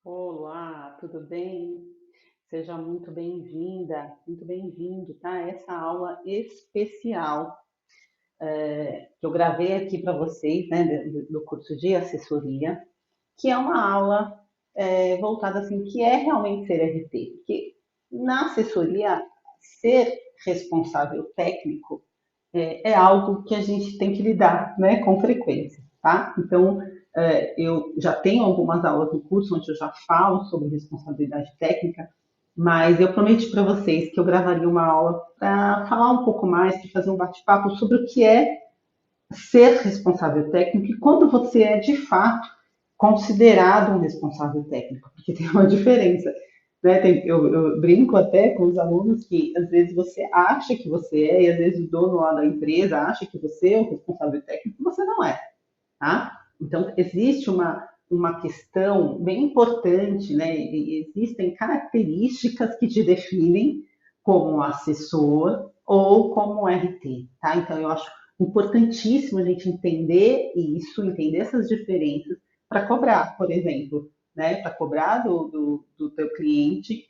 Olá, tudo bem? Seja muito bem-vinda, muito bem-vindo, tá? Essa aula especial que eu gravei aqui para vocês, né, do curso de assessoria, que é uma aula voltada assim, que é realmente ser RT, porque na assessoria ser responsável técnico é algo que a gente tem que lidar, né, com frequência, tá? Então, eu já tenho algumas aulas no curso onde eu já falo sobre responsabilidade técnica, mas eu prometi para vocês que eu gravaria uma aula para falar um pouco mais, para fazer um bate-papo sobre o que é ser responsável técnico e quando você é de fato considerado um responsável técnico, porque tem uma diferença. Né? Eu brinco até com os alunos que às vezes você acha que você é, e às vezes o dono lá da empresa acha que você é o responsável técnico, e você não é. Tá? Então, existe uma questão bem importante, né? E existem características que te definem como assessor ou como RT, tá? Então, eu acho importantíssimo a gente entender isso, entender essas diferenças para cobrar, por exemplo, né? Para cobrar do teu cliente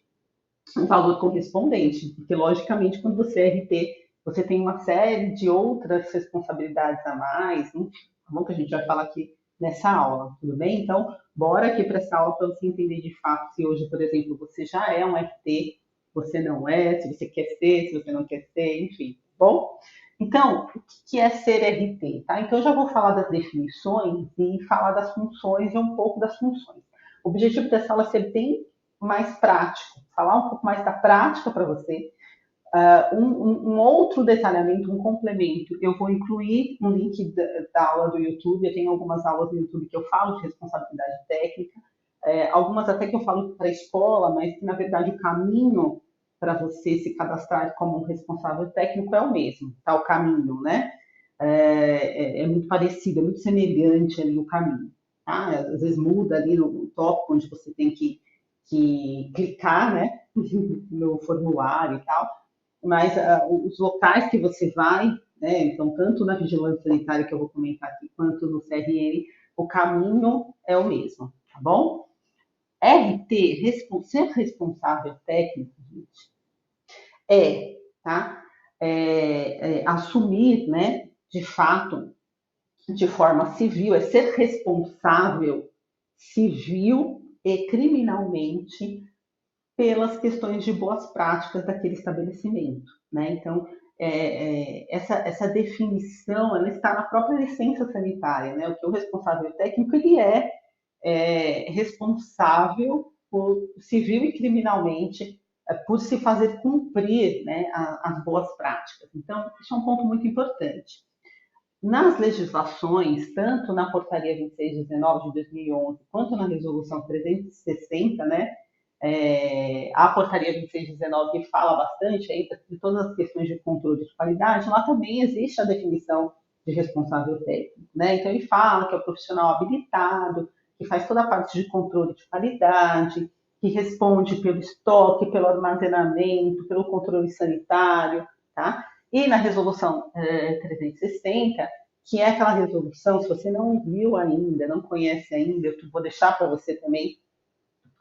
um valor correspondente, porque logicamente quando você é RT, você tem uma série de outras responsabilidades a mais, enfim, tá bom? Que a gente vai falar aqui nessa aula, tudo bem? Então, bora aqui para essa aula para você entender de fato se hoje, por exemplo, você já é um RT, você não é, se você quer ser, se você não quer ser, enfim, tá bom? Então, o que é ser RT? Tá? Então, eu já vou falar das definições e falar das funções e um pouco das funções. O objetivo dessa aula é ser bem mais prático, falar um pouco mais da prática para você. Um outro detalhamento, um complemento, eu vou incluir um link da aula do YouTube, eu tenho algumas aulas do YouTube que eu falo de responsabilidade técnica, algumas até que eu falo para a escola, mas que na verdade o caminho para você se cadastrar como um responsável técnico é o mesmo, tá? O caminho, né? É muito parecido, é muito semelhante ali o caminho, tá? Às vezes muda ali no tópico onde você tem que clicar, né? No formulário e tal, mas os locais que você vai, né? Então, tanto na vigilância sanitária que eu vou comentar aqui, quanto no CRM, o caminho é o mesmo, tá bom? ser responsável técnico, gente, tá? Assumir, né, de fato, de forma civil, é ser responsável civil e criminalmente pelas questões de boas práticas daquele estabelecimento, né? Então, essa definição, ela está na própria licença sanitária, né? O que o responsável técnico, ele responsável por, civil e criminalmente, por se fazer cumprir, né, as boas práticas. Então, isso é um ponto muito importante. Nas legislações, tanto na Portaria 2619 de 2011, quanto na Resolução 360, né, a Portaria 2619 que fala bastante aí de todas as questões de controle de qualidade, lá também existe a definição de responsável técnico, né? Então ele fala que é o profissional habilitado, que faz toda a parte de controle de qualidade, que responde pelo estoque, pelo armazenamento, pelo controle sanitário, tá? E na resolução 360, que é aquela resolução, se você não viu ainda, não conhece ainda, eu vou deixar para você também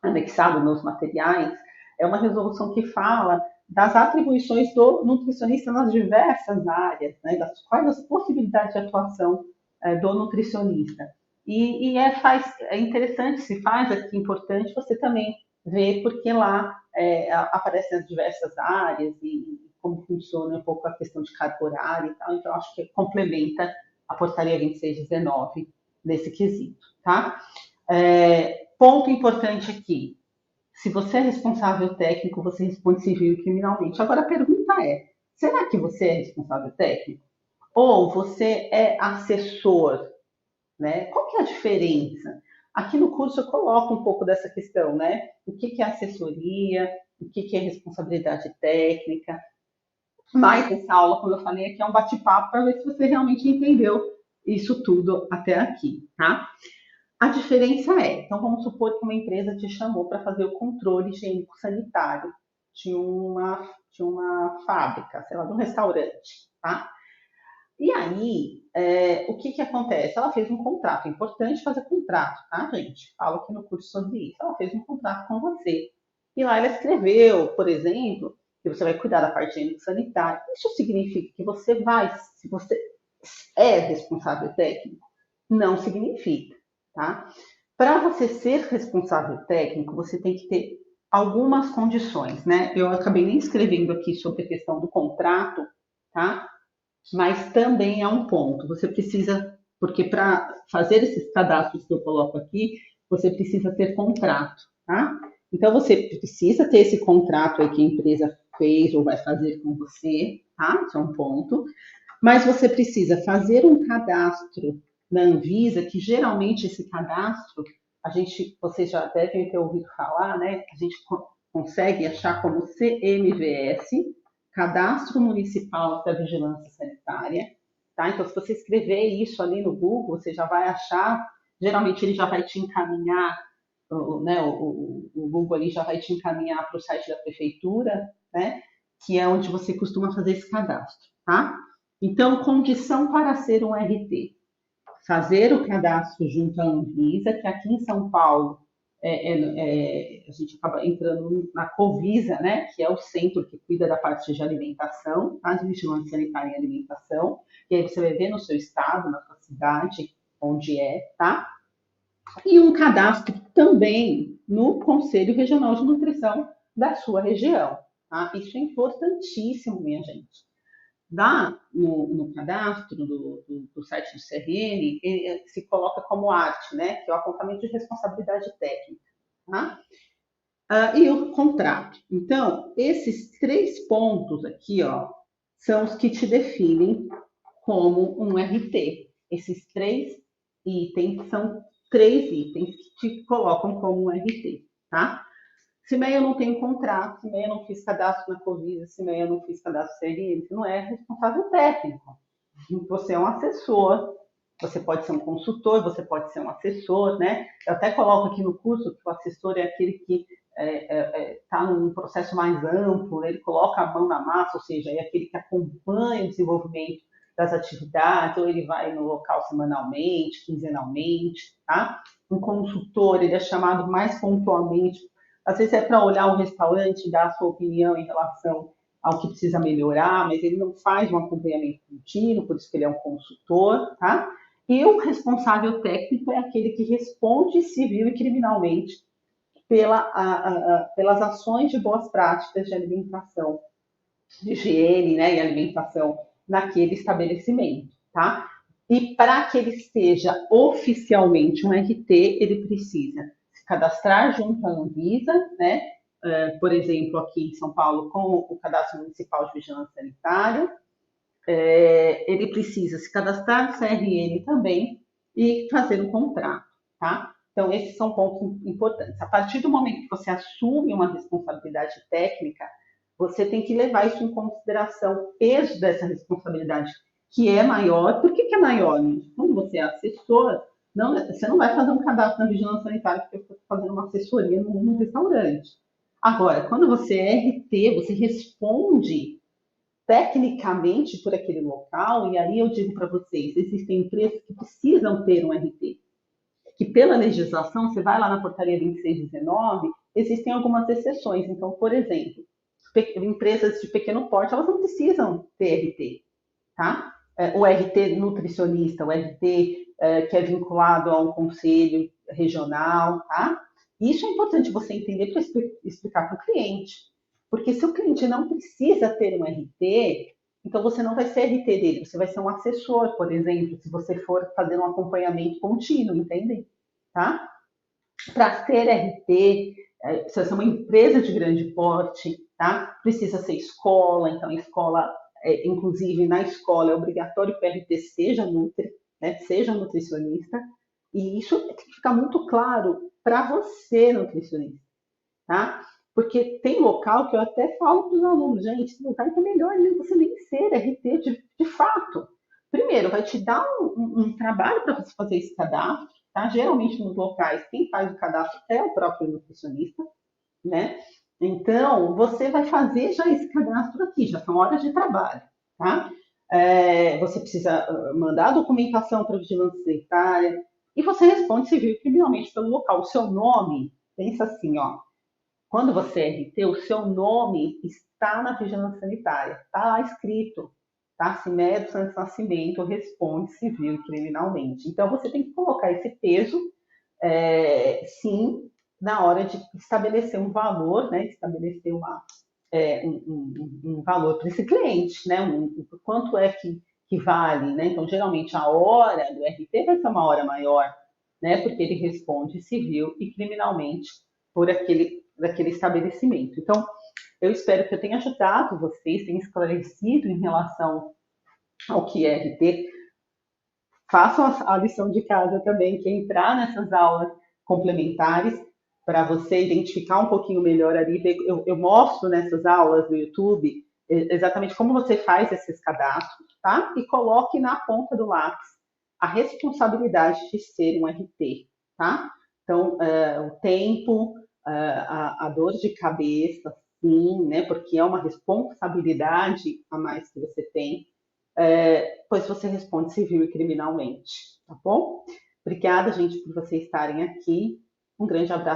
anexado nos materiais, é uma resolução que fala das atribuições do nutricionista nas diversas áreas, né, quais as possibilidades de atuação do nutricionista. É interessante, se faz aqui, importante você também ver, porque lá aparecem as diversas áreas e como funciona um pouco a questão de carga horária e tal, então acho que complementa a portaria 2619 nesse quesito, tá? Ponto importante aqui, se você é responsável técnico, você responde civil e criminalmente. Agora a pergunta é: será que você é responsável técnico? Ou você é assessor? Né? Qual que é a diferença? Aqui no curso eu coloco um pouco dessa questão, né? O que é assessoria, o que é responsabilidade técnica. Mas essa aula, como eu falei, aqui é um bate-papo para ver se você realmente entendeu isso tudo até aqui, tá? A diferença então vamos supor que uma empresa te chamou para fazer o controle higiênico sanitário de uma fábrica, sei lá, de um restaurante, tá? E aí, o que que acontece? Ela fez um contrato, é importante fazer contrato, tá, gente? Falo aqui no curso sobre isso. Ela fez um contrato com você. E lá ela escreveu, por exemplo, que você vai cuidar da parte sanitária. Isso significa que você vai, se você é responsável técnico? Não significa, tá? Para você ser responsável técnico, você tem que ter algumas condições, né? Eu acabei nem escrevendo aqui sobre a questão do contrato, tá? Mas também é um ponto. Você precisa, porque para fazer esses cadastros que eu coloco aqui, você precisa ter contrato, tá? Então você precisa ter esse contrato aí que a empresa fez ou vai fazer com você, tá? Isso é um ponto. Mas você precisa fazer um cadastro na Anvisa, que geralmente esse cadastro, vocês já devem ter ouvido falar, né? A gente consegue achar como CMVS, Cadastro Municipal da Vigilância Sanitária, tá? Então, se você escrever isso ali no Google, você já vai achar, geralmente ele já vai te encaminhar, né, o Google ali já vai te encaminhar para o site da prefeitura, né? Que é onde você costuma fazer esse cadastro, tá? Então, condição para ser um RT: fazer o cadastro junto à Anvisa, que aqui em São Paulo a gente acaba entrando na Covisa, né, que é o centro que cuida da parte de alimentação, tá, de vigilância sanitária e alimentação, e aí você vai ver no seu estado, na sua cidade, onde é, tá? E um cadastro também no Conselho Regional de Nutrição da sua região, tá? Isso é importantíssimo, minha gente. Lá no cadastro do site do CRM, ele se coloca como arte, né? Que é o apontamento de responsabilidade técnica. Tá? E o contrato. Então, esses três pontos aqui, ó, são os que te definem como um RT. Esses três itens são três itens que te colocam como um RT, tá? Se meia eu não tenho contrato, se meia eu não fiz cadastro na Covisa, se meia eu não fiz cadastro CRM, você não é responsável técnico. Você é um assessor, você pode ser um consultor, você pode ser um assessor, né? Eu até coloco aqui no curso que o assessor é aquele que está num processo mais amplo, ele coloca a mão na massa, ou seja, é aquele que acompanha o desenvolvimento das atividades, ou ele vai no local semanalmente, quinzenalmente, tá? Um consultor, ele é chamado mais pontualmente, às vezes é para olhar um restaurante e dar a sua opinião em relação ao que precisa melhorar, mas ele não faz um acompanhamento contínuo, por isso que ele é um consultor, tá? E o responsável técnico é aquele que responde civil e criminalmente pelas ações de boas práticas de alimentação, de higiene, né, e alimentação naquele estabelecimento, tá? E para que ele seja oficialmente um RT, ele precisa se cadastrar junto à Anvisa, né? Por exemplo, aqui em São Paulo, com o Cadastro Municipal de Vigilância Sanitária, ele precisa se cadastrar no CRM também e fazer um contrato, tá? Então, esses são pontos importantes. A partir do momento que você assume uma responsabilidade técnica, você tem que levar isso em consideração, o peso dessa responsabilidade, que é maior. Por que é maior? Quando você é assessor, você não vai fazer um cadastro na vigilância sanitária porque você está fazendo uma assessoria num restaurante. Agora, quando você é RT, você responde tecnicamente por aquele local, e aí eu digo para vocês, existem empresas que precisam ter um RT, que pela legislação, você vai lá na portaria 2619, existem algumas exceções. Então, por exemplo, empresas de pequeno porte, elas não precisam ter RT, tá? O RT nutricionista, o RT que é vinculado a um conselho regional, tá? Isso é importante você entender para explicar para o cliente. Porque se o cliente não precisa ter um RT, então você não vai ser RT dele, você vai ser um assessor, por exemplo, se você for fazer um acompanhamento contínuo, entende? Tá? Para ser RT, precisa ser uma empresa de grande porte, tá? Precisa ser escola, então escola, inclusive na escola é obrigatório que o RT seja nutri, né? Seja nutricionista, e isso tem que ficar muito claro para você, nutricionista, tá? Porque tem local que eu até falo para os alunos, gente, esse lugar é melhor você nem ser RT de fato. Primeiro, vai te dar um trabalho para você fazer esse cadastro, tá? Geralmente nos locais, quem faz o cadastro é o próprio nutricionista, né? Então, você vai fazer já esse cadastro aqui, já são horas de trabalho, tá? Você precisa mandar a documentação para a vigilância sanitária e você responde civil e criminalmente pelo local. O seu nome, pensa assim, ó, quando você é RT, o seu nome está na vigilância sanitária, está lá escrito, tá? Simédio Santos Nascimento responde civil e criminalmente. Então você tem que colocar esse peso, sim, na hora de estabelecer um valor, né? Estabelecer um valor para esse cliente, né? Quanto é que vale, né? Então, geralmente, a hora do RT vai ser uma hora maior, né? Porque ele responde civil e criminalmente por daquele estabelecimento. Então, eu espero que eu tenha ajudado vocês, tenha esclarecido em relação ao que é RT. Façam a lição de casa também, que é entrar nessas aulas complementares para você identificar um pouquinho melhor ali. Eu mostro nessas aulas do YouTube exatamente como você faz esses cadastros, tá? E coloque na ponta do lápis a responsabilidade de ser um RT, tá? Então, o tempo, a dor de cabeça, sim, né? Porque é uma responsabilidade a mais que você tem, pois você responde civil e criminalmente, tá bom? Obrigada, gente, por vocês estarem aqui. Um grande abraço.